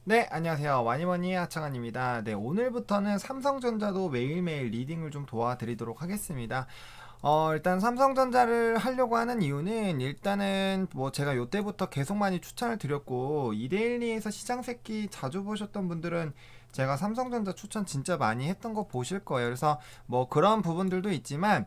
네, 안녕하세요. 와니머니 하창환입니다. 네, 오늘부터는 삼성전자도 매일매일 리딩을 좀 도와드리도록 하겠습니다. 일단 삼성전자를 하려고 하는 이유는 일단은 뭐 제가 요때부터 계속 많이 추천을 드렸고, 이데일리에서 시장 새끼 자주 보셨던 분들은 제가 삼성전자 추천 진짜 많이 했던 거 보실 거예요. 그래서 뭐 그런 부분들도 있지만,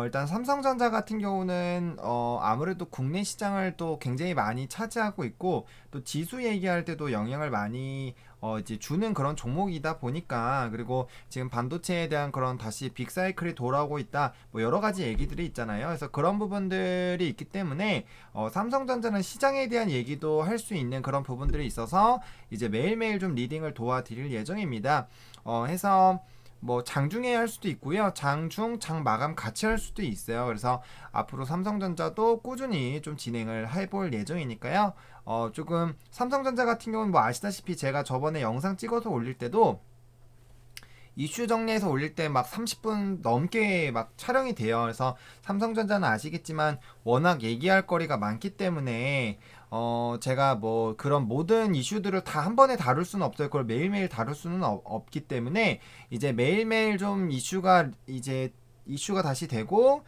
일단 삼성전자 같은 경우는 아무래도 국내 시장을 또 굉장히 많이 차지하고 있고, 또 지수 얘기할 때도 영향을 많이 이제 주는 그런 종목이다 보니까, 그리고 지금 반도체에 대한 그런 다시 빅사이클이 돌아오고 있다, 뭐 여러 가지 얘기들이 있잖아요. 그래서 그런 부분들이 있기 때문에 삼성전자는 시장에 대한 얘기도 할 수 있는 그런 부분들이 있어서 이제 매일매일 좀 리딩을 도와드릴 예정입니다. 해서 뭐 장중에 할 수도 있고요. 장중, 장마감 같이 할 수도 있어요. 그래서 앞으로 삼성전자도 꾸준히 좀 진행을 해볼 예정이니까요. 조금 삼성전자 같은 경우는 뭐 아시다시피 제가 저번에 영상 찍어서 올릴 때도 이슈 정리해서 올릴 때 막 30분 넘게 막 촬영이 돼요. 그래서 삼성전자는 아시겠지만 워낙 얘기할 거리가 많기 때문에 제가 뭐 그런 모든 이슈들을 다 한 번에 다룰 수는 없어요. 그걸 매일매일 다룰 수는 없기 때문에 이제 매일매일 좀 이슈가 다시 되고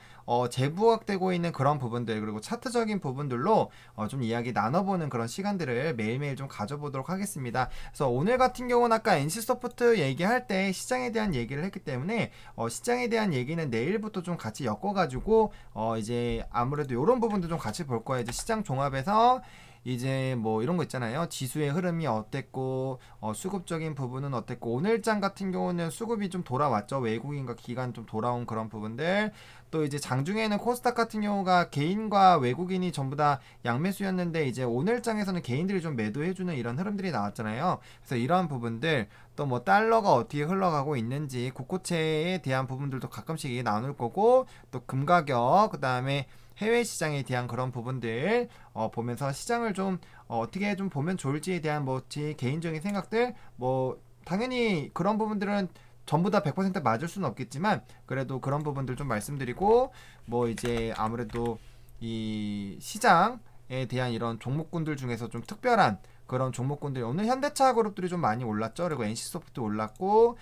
재부각되고 있는 그런 부분들, 그리고 차트적인 부분들로 좀 이야기 나눠보는 그런 시간들을 매일매일 좀 가져보도록 하겠습니다. 그래서 오늘 같은 경우는 아까 NC소프트 얘기할 때 시장에 대한 얘기를 했기 때문에 시장에 대한 얘기는 내일부터 좀 같이 엮어가지고 이제 아무래도 이런 부분도 좀 같이 볼 거예요. 이제 시장 종합에서 이제 뭐 이런 거 있잖아요. 지수의 흐름이 어땠고 수급적인 부분은 어땠고, 오늘장 같은 경우는 수급이 좀 돌아왔죠. 외국인과 기관 좀 돌아온 그런 부분들. 또 이제 장중에는 코스닥 같은 경우가 개인과 외국인이 전부 다 양매수였는데, 이제 오늘장에서는 개인들이 좀 매도해주는 이런 흐름들이 나왔잖아요. 그래서 이러한 부분들, 또 뭐 달러가 어떻게 흘러가고 있는지 국고채에 대한 부분들도 가끔씩 얘기 나눌 거고, 또 금 가격, 그 다음에 해외 시장에 대한 그런 부분들 보면서 시장을 좀 어떻게 좀 보면 좋을지에 대한 뭐 제 개인적인 생각들, 뭐 당연히 그런 부분들은 전부 다 100% 맞을 수는 없겠지만 그래도 그런 부분들 좀 말씀드리고, 뭐 이제 아무래도 이 시장에 대한 이런 종목군들 중에서 좀 특별한 그런 종목군들, 오늘 현대차 그룹들이 좀 많이 올랐죠. 그리고 NC소프트 올랐고,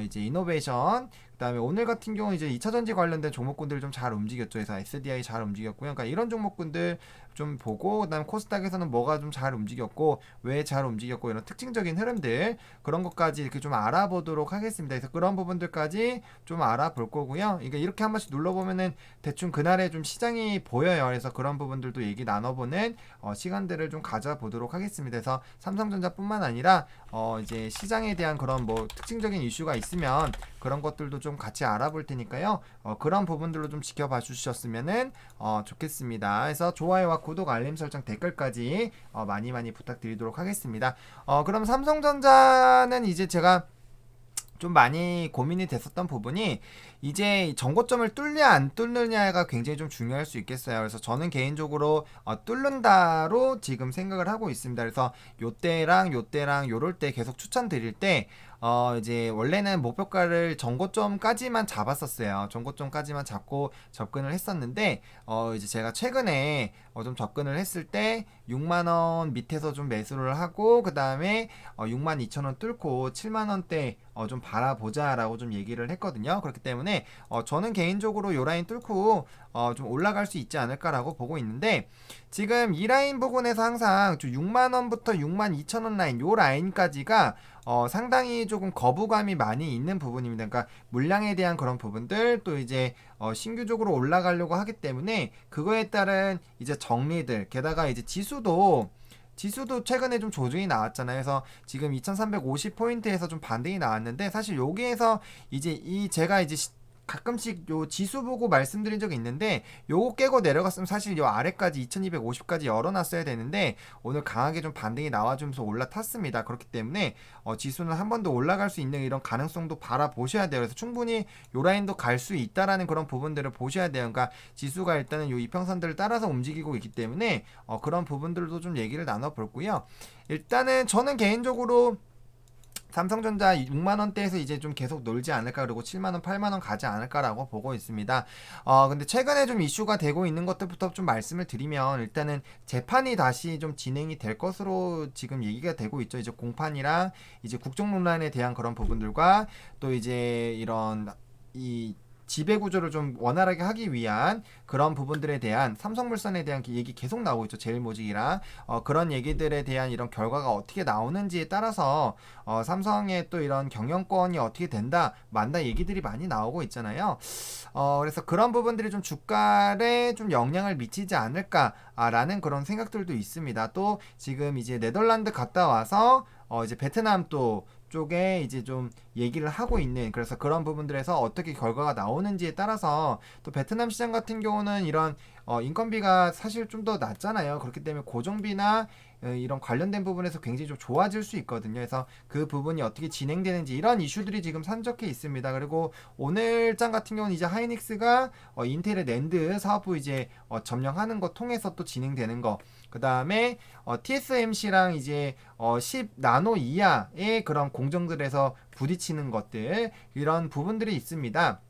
이제 이노베이션, 그다음에 오늘 같은 경우 이제 2차전지 관련된 종목군들 좀 잘 움직였죠. 그래서 SDI 잘 움직였고요. 그러니까 이런 종목군들 좀 보고, 그다음 코스닥에서는 뭐가 좀 잘 움직였고 왜 잘 움직였고, 이런 특징적인 흐름들, 그런 것까지 이렇게 좀 알아보도록 하겠습니다. 그래서 그런 부분들까지 좀 알아볼 거고요. 그러니까 이렇게 한 번씩 눌러보면은 대충 그날의 좀 시장이 보여요. 그래서 그런 부분들도 얘기 나눠보는 시간들을 좀 가져보도록 하겠습니다. 그래서 삼성전자뿐만 아니라 이제 시장에 대한 그런 뭐 특징적인 이슈가 있으면 그런 것들도 좀 같이 알아볼 테니까요. 그런 부분들로 좀 지켜봐 주셨으면은 좋겠습니다. 그래서 좋아요와 구독, 알림 설정, 댓글까지 많이 많이 부탁드리도록 하겠습니다. 그럼 삼성전자는 이제 제가 좀 많이 고민이 됐었던 부분이, 이제 정고점을 뚫냐 안 뚫느냐가 굉장히 좀 중요할 수 있겠어요. 그래서 저는 개인적으로 뚫는다로 지금 생각을 하고 있습니다. 그래서 요때랑 요럴 때 계속 추천드릴 때 이제 원래는 목표가를 정고점까지만 잡았었어요. 정고점까지만 잡고 접근을 했었는데, 이제 제가 최근에 좀 접근을 했을 때 6만원 밑에서 좀 매수를 하고, 그 다음에 62,000원 뚫고 7만원대 좀 바라보자라고 좀 얘기를 했거든요. 그렇기 때문에 저는 개인적으로 요 라인 뚫고 좀 올라갈 수 있지 않을까라고 보고 있는데, 지금 이 라인 부분에서 항상 6만원부터 62,000원 라인, 요 라인까지가 상당히 조금 거부감이 많이 있는 부분입니다. 그러니까 물량에 대한 그런 부분들, 또 이제 신규적으로 올라가려고 하기 때문에 그거에 따른 이제 정리들, 게다가 이제 지수도 최근에 좀 조정이 나왔잖아요. 그래서 지금 2350포인트에서 좀 반등이 나왔는데, 사실 여기에서 이제 제가 이제 가끔씩 요 지수 보고 말씀드린 적이 있는데, 요거 깨고 내려갔으면 사실 요 아래까지 2250까지 열어놨어야 되는데 오늘 강하게 좀 반등이 나와주면서 올라탔습니다. 그렇기 때문에 지수는 한 번 더 올라갈 수 있는 이런 가능성도 바라보셔야 돼요. 그래서 충분히 요 라인도 갈 수 있다라는 그런 부분들을 보셔야 돼요. 그러니까 지수가 일단은 요 이평선들을 따라서 움직이고 있기 때문에 그런 부분들도 좀 얘기를 나눠볼고요. 일단은 저는 개인적으로 삼성전자 6만 원대에서 이제 좀 계속 놀지 않을까, 그리고 7만 원, 8만 원 가지 않을까라고 보고 있습니다. 근데 최근에 좀 이슈가 되고 있는 것들부터 좀 말씀을 드리면, 일단은 재판이 다시 좀 진행이 될 것으로 지금 얘기가 되고 있죠. 이제 공판이랑 이제 국정 논란에 대한 그런 부분들과 또 이제 이런 이 지배 구조를 좀 원활하게 하기 위한 그런 부분들에 대한 삼성물산에 대한 얘기 계속 나오고 있죠. 제일모직이랑 그런 얘기들에 대한 이런 결과가 어떻게 나오는지에 따라서 삼성의 또 이런 경영권이 어떻게 된다 만다 얘기들이 많이 나오고 있잖아요. 그래서 그런 부분들이 좀 주가에 좀 영향을 미치지 않을까라는 그런 생각들도 있습니다. 또 지금 이제 네덜란드 갔다 와서 이제 베트남 또 쪽에 이제 좀 얘기를 하고 있는, 그래서 그런 부분들에서 어떻게 결과가 나오는지에 따라서 또 베트남 시장 같은 경우는 이런 인건비가 사실 좀 더 낮잖아요. 그렇기 때문에 고정비나 이런 관련된 부분에서 굉장히 좀 좋아질 수 있거든요. 그래서 그 부분이 어떻게 진행되는지 이런 이슈들이 지금 산적해 있습니다. 그리고 오늘장 같은 경우는 이제 하이닉스가 인텔의 낸드 사업부 이제 점령하는 거 통해서 또 진행되는 거, 그 다음에 TSMC랑 이제 10 나노 이하의 그런 공정들에서 부딪히는 것들, 이런 부분들이 있습니다.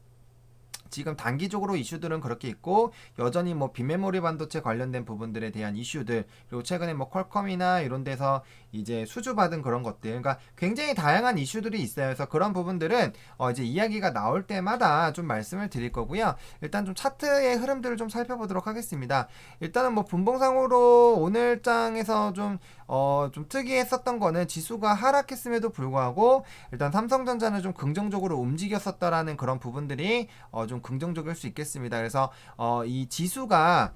지금 단기적으로 이슈들은 그렇게 있고, 여전히 뭐 비메모리 반도체 관련된 부분들에 대한 이슈들, 그리고 최근에 뭐 퀄컴이나 이런 데서 이제 수주받은 그런 것들, 그러니까 굉장히 다양한 이슈들이 있어요. 그래서 그런 부분들은 이제 이야기가 나올 때마다 좀 말씀을 드릴 거고요. 일단 좀 차트의 흐름들을 좀 살펴보도록 하겠습니다. 일단은 뭐 분봉상으로 오늘 장에서 좀 특이했었던 거는 지수가 하락했음에도 불구하고 일단 삼성전자는 좀 긍정적으로 움직였었다라는 그런 부분들이 좀 긍정적일 수 있겠습니다. 그래서 이 지수가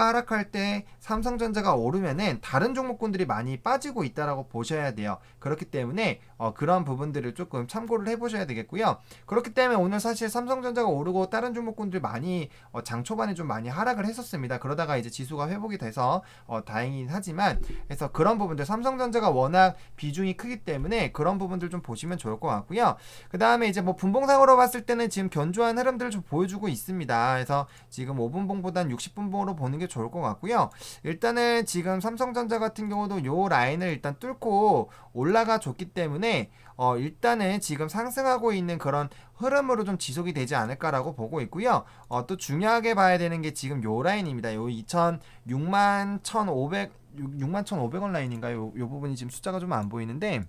하락할 때 삼성전자가 오르면은 다른 종목군들이 많이 빠지고 있다라고 보셔야 돼요. 그렇기 때문에 그런 부분들을 조금 참고를 해보셔야 되겠고요. 그렇기 때문에 오늘 사실 삼성전자가 오르고 다른 종목군들 많이 장 초반에 좀 많이 하락을 했었습니다. 그러다가 이제 지수가 회복이 돼서 다행이긴 하지만, 그래서 그런 부분들, 삼성전자가 워낙 비중이 크기 때문에 그런 부분들 좀 보시면 좋을 것 같고요. 그 다음에 이제 뭐 분봉상으로 봤을 때는 지금 견조한 흐름들을 좀 보여주고 있습니다. 그래서 지금 5분봉보단 60분봉으로 보는 게 좋을 것 같고요. 일단은 지금 삼성전자 같은 경우도 요 라인을 일단 뚫고 올라가 줬기 때문에 일단은 지금 상승하고 있는 그런 흐름으로 좀 지속이 되지 않을까라고 보고 있고요. 또 중요하게 봐야 되는 게 지금 요 라인입니다. 요 6만 1,500원 라인인가요? 요 부분이 지금 숫자가 좀 안 보이는데,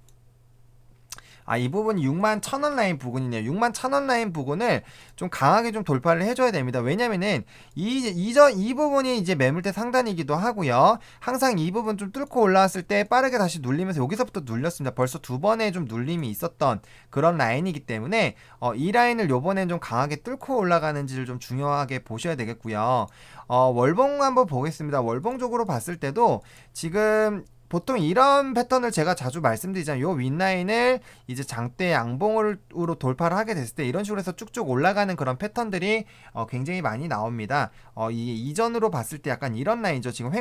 이 부분이 6만 1,000원 라인 부근이네요. 6만 1,000원 라인 부근을 좀 강하게 좀 돌파를 해줘야 됩니다. 왜냐면은 이 부분이 이제 매물대 상단이기도 하고요. 항상 이 부분 좀 뚫고 올라왔을 때 빠르게 다시 눌리면서 여기서부터 눌렸습니다. 벌써 두 번의 좀 눌림이 있었던 그런 라인이기 때문에 이 라인을 요번엔 좀 강하게 뚫고 올라가는지를 좀 중요하게 보셔야 되겠고요. 월봉 한번 보겠습니다. 월봉적으로 봤을 때도 지금 보통 이런 패턴을 제가 자주 말씀드리잖아요. 요 윗라인을 이제 장대 양봉으로 돌파를 하게 됐을 때 이런 식으로 해서 쭉쭉 올라가는 그런 패턴들이 굉장히 많이 나옵니다. 이게 이전으로 봤을 때 약간 이런 라인이죠. 지금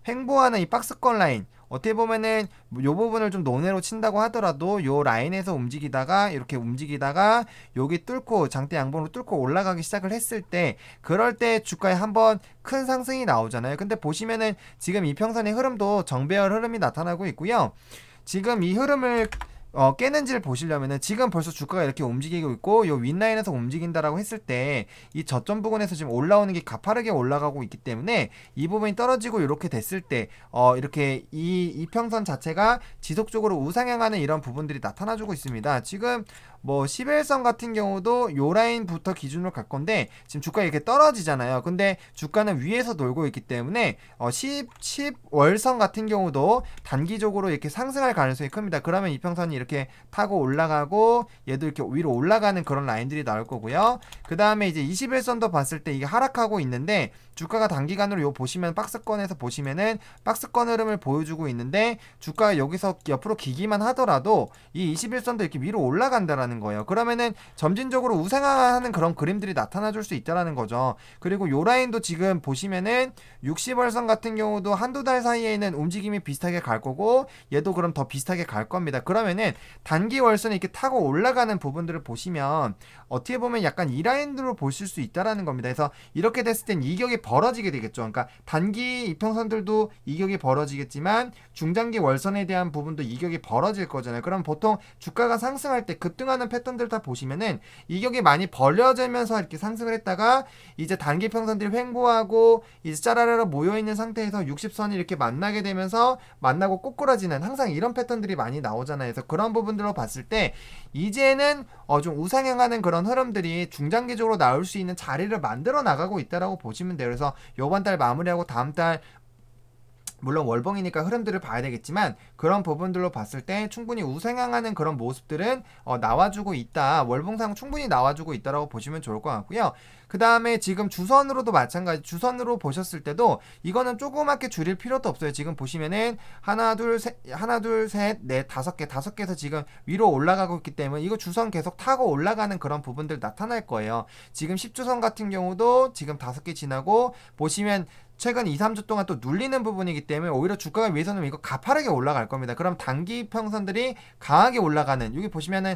횡보하는 이 박스권 라인, 어떻게 보면은 요 부분을 좀 논외로 친다고 하더라도 요 라인에서 움직이다가 이렇게 움직이다가 여기 뚫고 장대 양봉으로 뚫고 올라가기 시작을 했을 때, 그럴 때 주가에 한번 큰 상승이 나오잖아요. 근데 보시면은 지금 이평선의 흐름도 정배열 흐름이 나타나고 있고요. 지금 이 흐름을 깨는지를 보시려면은 지금 벌써 주가가 이렇게 움직이고 있고, 요 윗라인에서 움직인다라고 했을 때 이 저점 부분에서 지금 올라오는 게 가파르게 올라가고 있기 때문에 이 부분이 떨어지고 이렇게 됐을 때 이렇게 이 이평선 자체가 지속적으로 우상향하는 이런 부분들이 나타나주고 있습니다. 지금 뭐 11선 같은 경우도 요 라인부터 기준으로 갈 건데 지금 주가 이렇게 떨어지잖아요. 근데 주가는 위에서 놀고 있기 때문에 10월선 같은 경우도 단기적으로 이렇게 상승할 가능성이 큽니다. 그러면 이평선이 이렇게 타고 올라가고 얘도 이렇게 위로 올라가는 그런 라인들이 나올 거고요. 그 다음에 이제 21선도 봤을 때 이게 하락하고 있는데, 주가가 단기간으로 요 보시면 박스권에서 보시면은 박스권 흐름을 보여주고 있는데, 주가가 여기서 옆으로 기기만 하더라도 이 21선도 이렇게 위로 올라간다라는 있다라는 거예요. 그러면은 점진적으로 우상향하는 그런 그림들이 나타나 줄 수 있다라는 거죠. 그리고 요 라인도 지금 보시면은 60월선 같은 경우도 한두 달 사이에는 움직임이 비슷하게 갈 거고 얘도 그럼 더 비슷하게 갈 겁니다. 그러면은 단기 월선이 이렇게 타고 올라가는 부분들을 보시면 어떻게 보면 약간 이 라인으로 보실 수 있다라는 겁니다. 그래서 이렇게 됐을 땐 이격이 벌어지게 되겠죠. 그러니까 단기 이평선들도 이격이 벌어지겠지만 중장기 월선에 대한 부분도 이격이 벌어질 거잖아요. 그럼 보통 주가가 상승할 때 급등하는 패턴들 다 보시면은 이격이 많이 벌려지면서 이렇게 상승을 했다가 이제 단기 평선들이 횡보하고 이제 짜라라라 모여있는 상태에서 60선이 이렇게 만나게 되면서 만나고 꼬꾸라지는 항상 이런 패턴들이 많이 나오잖아요. 그래서 그런 부분들로 봤을 때 이제는 좀 우상향하는 그런 흐름들이 중장기적으로 나올 수 있는 자리를 만들어 나가고 있다라고 보시면 돼요. 그래서 요번 달 마무리하고 다음 달 물론 월봉이니까 흐름들을 봐야 되겠지만 그런 부분들로 봤을 때 충분히 우상향하는 그런 모습들은 나와주고 있다. 월봉상 충분히 나와주고 있다라고 보시면 좋을 것 같고요. 그 다음에 지금 주선으로도 마찬가지, 주선으로 보셨을 때도 이거는 조그맣게 줄일 필요도 없어요. 지금 보시면은 하나 둘 셋 넷 다섯 개에서 지금 위로 올라가고 있기 때문에 이거 주선 계속 타고 올라가는 그런 부분들 나타날 거예요. 지금 10주선 같은 경우도 지금 5개 지나고 보시면 최근 2, 3주 동안 또 눌리는 부분이기 때문에 오히려 주가가 위에서는 이거 가파르게 올라갈 겁니다. 그럼 단기 평선들이 강하게 올라가는, 여기 보시면은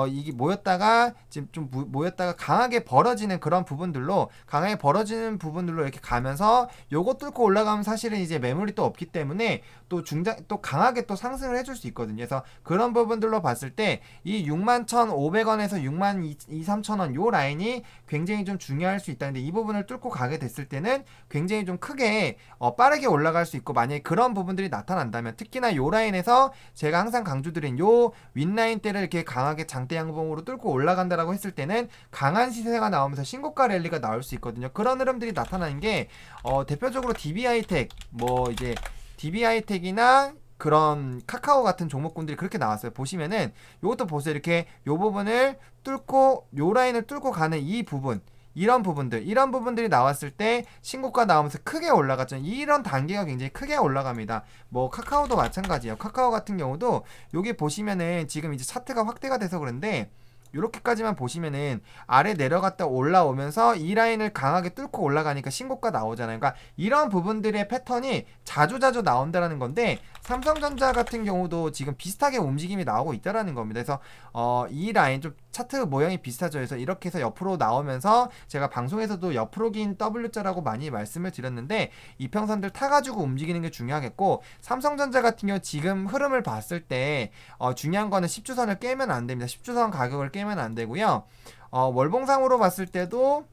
이게 모였다가 지금 좀 모였다가 강하게 벌어지는 그런 부분들로, 강하게 벌어지는 부분들로 이렇게 가면서 요거 뚫고 올라가면 사실은 이제 매물이 또 없기 때문에 또 또 강하게 또 상승을 해줄 수 있거든요. 그래서 그런 부분들로 봤을 때 이 61,500원에서 62,300원 요 라인이 굉장히 좀 중요할 수 있다. 근데 이 부분을 뚫고 가게 됐을 때는 굉장히 좀 크게 빠르게 올라갈 수 있고, 만약에 그런 부분들이 나타난다면 특히나 요 라인에서 제가 항상 강조드린 요 윗라인 때를 이렇게 강하게 장대 양봉으로 뚫고 올라간다라고 했을 때는 강한 시세가 나오면서 신고가 랠리가 나올 수 있거든요. 그런 흐름들이 나타나는 게 대표적으로 DB하이텍, 뭐 이제 DB하이텍이나 그런 카카오 같은 종목군들이 그렇게 나왔어요. 보시면은 요것도 보세요. 이렇게 요 부분을 뚫고 요 라인을 뚫고 가는 이 부분, 이런 부분들이 나왔을 때 신고가 나오면서 크게 올라갔죠. 이런 단계가 굉장히 크게 올라갑니다. 뭐 카카오도 마찬가지예요. 카카오 같은 경우도 여기 보시면은 지금 이제 차트가 확대가 돼서 그런데 이렇게까지만 보시면은 아래 내려갔다 올라오면서 이 라인을 강하게 뚫고 올라가니까 신고가 나오잖아요. 그러니까 이런 부분들의 패턴이 자주자주 나온다라는 건데, 삼성전자 같은 경우도 지금 비슷하게 움직임이 나오고 있다라는 겁니다. 그래서 이 라인 좀 차트 모양이 비슷하죠. 그래서 이렇게 해서 옆으로 나오면서 제가 방송에서도 옆으로 긴 W자라고 많이 말씀을 드렸는데 이평선들 타가지고 움직이는 게 중요하겠고, 삼성전자 같은 경우 지금 흐름을 봤을 때 중요한 거는 10주선을 깨면 안 됩니다. 10주선 가격을 깨면 안 되고요. 월봉상으로 봤을 때도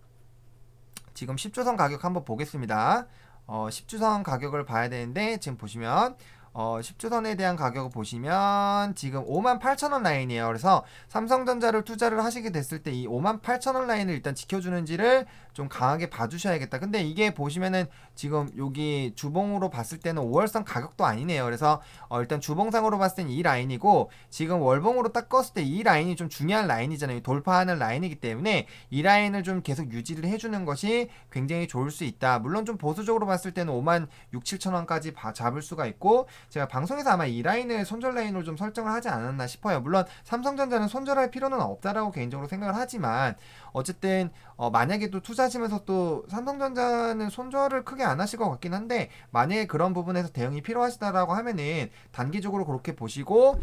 지금 10주선 가격 한번 보겠습니다. 10주선 가격을 봐야 되는데 지금 보시면 10주선에 대한 가격을 보시면 지금 58,000원 라인이에요. 그래서 삼성전자를 투자를 하시게 됐을 때 이 58,000원 라인을 일단 지켜주는지를 좀 강하게 봐주셔야겠다. 근데 이게 보시면은 지금 여기 주봉으로 봤을 때는 5월선 가격도 아니네요. 그래서 일단 주봉상으로 봤을 때는 이 라인이고, 지금 월봉으로 딱 껐을 때 이 라인이 좀 중요한 라인이잖아요. 돌파하는 라인이기 때문에 이 라인을 좀 계속 유지를 해주는 것이 굉장히 좋을 수 있다. 물론 좀 보수적으로 봤을 때는 56,700원까지 잡을 수가 있고, 제가 방송에서 아마 이 라인을 손절 라인으로 좀 설정을 하지 않았나 싶어요. 물론 삼성전자는 손절할 필요는 없다라고 개인적으로 생각을 하지만 어쨌든 만약에 또 투자하시면서 또 삼성전자는 손절을 크게 안 하실 것 같긴 한데, 만약에 그런 부분에서 대응이 필요하시다라고 하면은 단기적으로 그렇게 보시고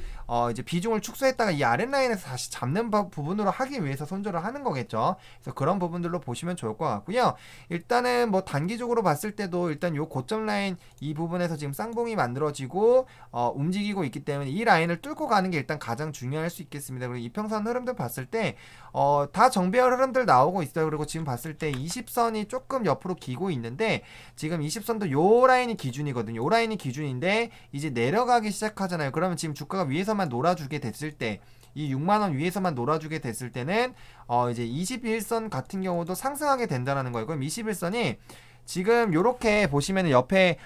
이제 비중을 축소했다가 이 아랫라인에서 다시 잡는 부분으로 하기 위해서 손절을 하는 거겠죠. 그래서 그런 부분들로 보시면 좋을 것 같고요. 일단은 뭐 단기적으로 봤을 때도 일단 요 고점 라인 이 부분에서 지금 쌍봉이 만들어지고 움직이고 있기 때문에 이 라인을 뚫고 가는 게 일단 가장 중요할 수 있겠습니다. 그리고 이평선 흐름들 봤을 때 다 정배열 흐름들 나오고 있어요. 그리고 지금 봤을 때 20선이 조금 옆으로 기고 있는데, 지금 20선도 요 라인이 기준이거든요. 요 라인이 기준인데 이제 내려가기 시작하잖아요. 그러면 지금 주가가 위에서만 놀아주게 됐을 때, 이 6만원 위에서만 놀아주게 됐을 때는 이제 21선 같은 경우도 상승하게 된다는 거예요. 그럼 21선이 지금 요렇게 보시면 옆에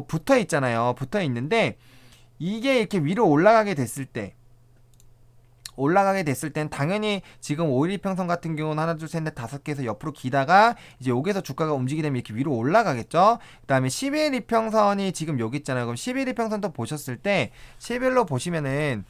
붙어 있잖아요. 붙어 있는데 이게 이렇게 위로 올라가게 됐을 땐 당연히 지금 5일2평선 같은 경우는 하나 둘 셋 넷 다섯 개에서 옆으로 기다가 이제 여기서 주가가 움직이게 되면 이렇게 위로 올라가겠죠. 그 다음에 10일2평선이 지금 여기 있잖아요. 그럼 10일2평선도 보셨을 때 10일로 보시면은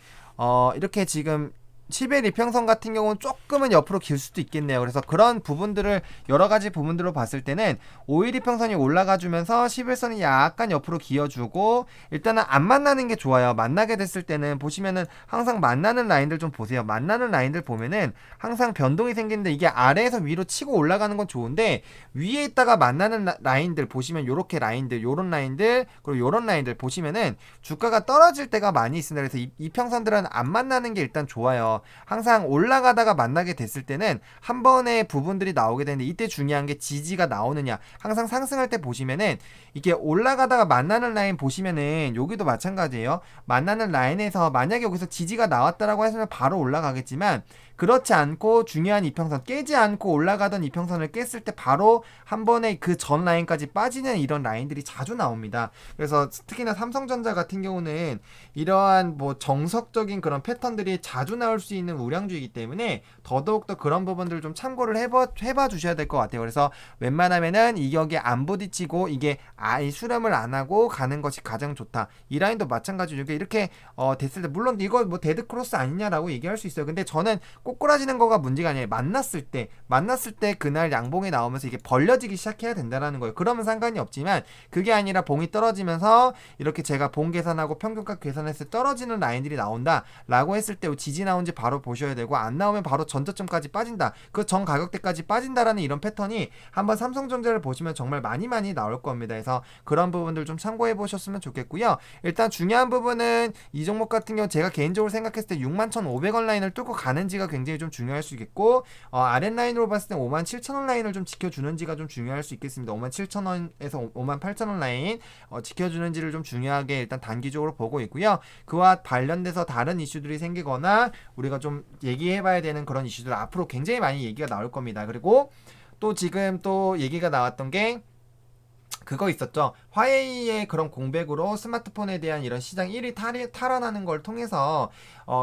이렇게 지금 10일 이평선 같은 경우는 조금은 옆으로 길 수도 있겠네요. 그래서 그런 부분들을 여러 가지 부분들로 봤을 때는 5일 이평선이 올라가주면서 11선이 약간 옆으로 기어주고 일단은 안 만나는 게 좋아요. 만나게 됐을 때는 보시면은 항상 만나는 라인들 좀 보세요. 만나는 라인들 보면은 항상 변동이 생기는데 이게 아래에서 위로 치고 올라가는 건 좋은데 위에 있다가 만나는 라인들 보시면 요렇게 라인들 요런 라인들 그리고 요런 라인들 보시면은 주가가 떨어질 때가 많이 있습니다. 그래서 이평선들은 안 만나는 게 일단 좋아요. 항상 올라가다가 만나게 됐을 때는 한 번의 부분들이 나오게 되는데 이때 중요한 게 지지가 나오느냐. 항상 상승할 때 보시면은 이게 올라가다가 만나는 라인 보시면은 여기도 마찬가지예요. 만나는 라인에서 만약에 여기서 지지가 나왔다라고 했으면 바로 올라가겠지만 그렇지 않고 중요한 이평선 깨지 않고 올라가던 이평선을 깼을 때 바로 한 번에 그 전 라인까지 빠지는 이런 라인들이 자주 나옵니다. 그래서 특히나 삼성전자 같은 경우는 이러한 뭐 정석적인 그런 패턴들이 자주 나올 수 있는 우량주이기 때문에 더더욱더 그런 부분들을 좀 참고를 해봐 주셔야 될 것 같아요. 그래서 웬만하면은 이격에 안 부딪히고 이게 아예 수렴을 안 하고 가는 것이 가장 좋다. 이 라인도 마찬가지로 이렇게 됐을 때 물론 이거 뭐 데드 크로스 아니냐라고 얘기할 수 있어요. 근데 저는 꼬꾸라지는 거가 문제가 아니에요. 만났을 때 그날 양봉이 나오면서 이게 벌려지기 시작해야 된다라는 거예요. 그러면 상관이 없지만 그게 아니라 봉이 떨어지면서 이렇게 제가 봉 계산하고 평균값 계산했을 때 떨어지는 라인들이 나온다라고 했을 때 지지 나온지 바로 보셔야 되고 안 나오면 바로 전저점까지 빠진다. 그 전 가격대까지 빠진다라는 이런 패턴이 한번 삼성전자를 보시면 정말 많이 나올 겁니다. 그래서 그런 부분들 좀 참고해 보셨으면 좋겠고요. 일단 중요한 부분은 이 종목 같은 경우 제가 개인적으로 생각했을 때 61,500원 라인을 뚫고 가는지가 굉장히 좀 중요할 수 있겠고 아랫라인으로 봤을 때 57,000원 라인을 좀 지켜주는지가 좀 중요할 수 있겠습니다. 57,000원에서 58,000원 라인 지켜주는지를 좀 중요하게 일단 단기적으로 보고 있고요. 그와 관련돼서 다른 이슈들이 생기거나 우리가 좀 얘기해봐야 되는 그런 이슈들 앞으로 굉장히 많이 얘기가 나올 겁니다. 그리고 또 지금 또 얘기가 나왔던 게 그거 있었죠. 화웨이의 그런 공백으로 스마트폰에 대한 이런 시장 1위 탈환하는 걸 통해서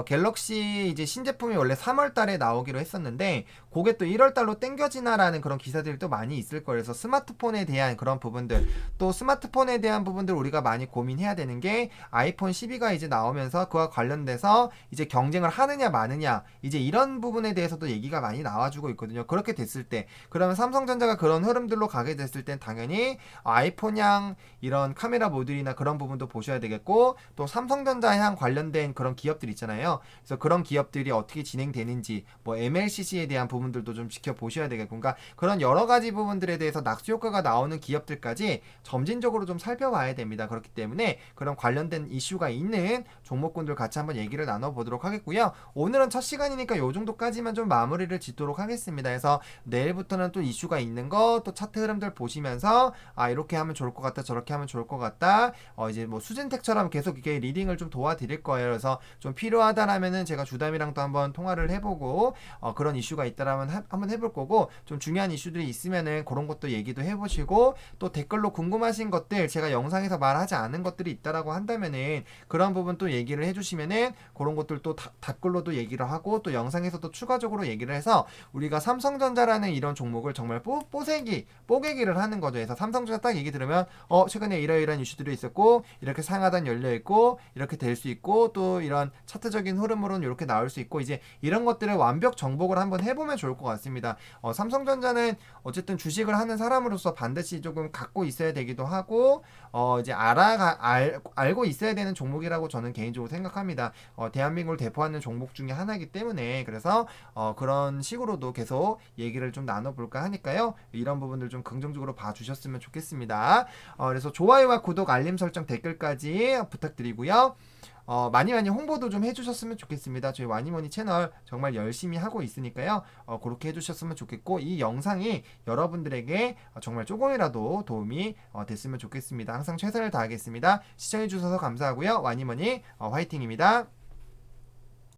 갤럭시 이제 신제품이 원래 3월 달에 나오기로 했었는데 그게 또 1월 달로 땡겨지나라는 그런 기사들이 또 많이 있을 거예요. 그래서 스마트폰에 대한 그런 부분들 또 스마트폰에 대한 부분들 우리가 많이 고민해야 되는 게 아이폰 12가 이제 나오면서 그와 관련돼서 이제 경쟁을 하느냐 마느냐 이제 이런 부분에 대해서도 얘기가 많이 나와주고 있거든요. 그렇게 됐을 때 그러면 삼성전자가 그런 흐름들로 가게 됐을 땐 당연히 아이폰향 이런 카메라 모듈이나 그런 부분도 보셔야 되겠고 또 삼성전자향 관련된 그런 기업들 있잖아요. 그래서 그런 기업들이 어떻게 진행되는지 뭐 MLCC에 대한 부분들도 좀 지켜보셔야 되겠고 그러니까 그런 여러 가지 부분들에 대해서 낙수 효과가 나오는 기업들까지 점진적으로 좀 살펴봐야 됩니다. 그렇기 때문에 그런 관련된 이슈가 있는 종목군들 같이 한번 얘기를 나눠보도록 하겠고요. 오늘은 첫 시간이니까 요 정도까지만 좀 마무리를 짓도록 하겠습니다. 그래서 내일부터는 또 이슈가 있는 거 또 차트 흐름들 보시면서 이렇게 하면 좋을 것 같다 저렇게 하면 좋을 것 같다 이제 뭐 수진택처럼 계속 이렇게 리딩을 좀 도와드릴 거예요. 그래서 좀 필요하다라면은 제가 주담이랑 또 한번 통화를 해보고 그런 이슈가 있다라면 한번 해볼 거고 좀 중요한 이슈들이 있으면은 그런 것도 얘기도 해보시고 또 댓글로 궁금하신 것들 제가 영상에서 말하지 않은 것들이 있다라고 한다면은 그런 부분 또 얘기를 해주시면은 그런 것들 또 댓글로도 얘기를 하고 또 영상에서도 추가적으로 얘기를 해서 우리가 삼성전자라는 이런 종목을 정말 뽀개기를 하는 거죠. 그래서 삼성전자 딱 얘기 들으면 최근에 이러이러한 이슈들이 있었고 이렇게 상하단 열려있고 이렇게 될 수 있고 또 이런 차트적인 흐름으로는 이렇게 나올 수 있고 이제 이런 것들을 완벽 정복을 한번 해보면 좋을 것 같습니다. 삼성전자는 어쨌든 주식을 하는 사람으로서 반드시 조금 갖고 있어야 되기도 하고 이제 알고 있어야 되는 종목이라고 저는 개인적으로 생각합니다. 대한민국을 대표하는 종목 중에 하나이기 때문에 그래서 그런 식으로도 계속 얘기를 좀 나눠볼까 하니까요. 이런 부분들 좀 긍정적으로 봐주셨으면 좋겠습니다. 그래서 좋아요와 구독, 알림 설정, 댓글까지 부탁드리고요. 많이 홍보도 좀 해주셨으면 좋겠습니다. 저희 와니머니 채널 정말 열심히 하고 있으니까요. 그렇게 해주셨으면 좋겠고 이 영상이 여러분들에게 정말 조금이라도 도움이 됐으면 좋겠습니다. 항상 최선을 다하겠습니다. 시청해주셔서 감사하고요. 와니머니 화이팅입니다.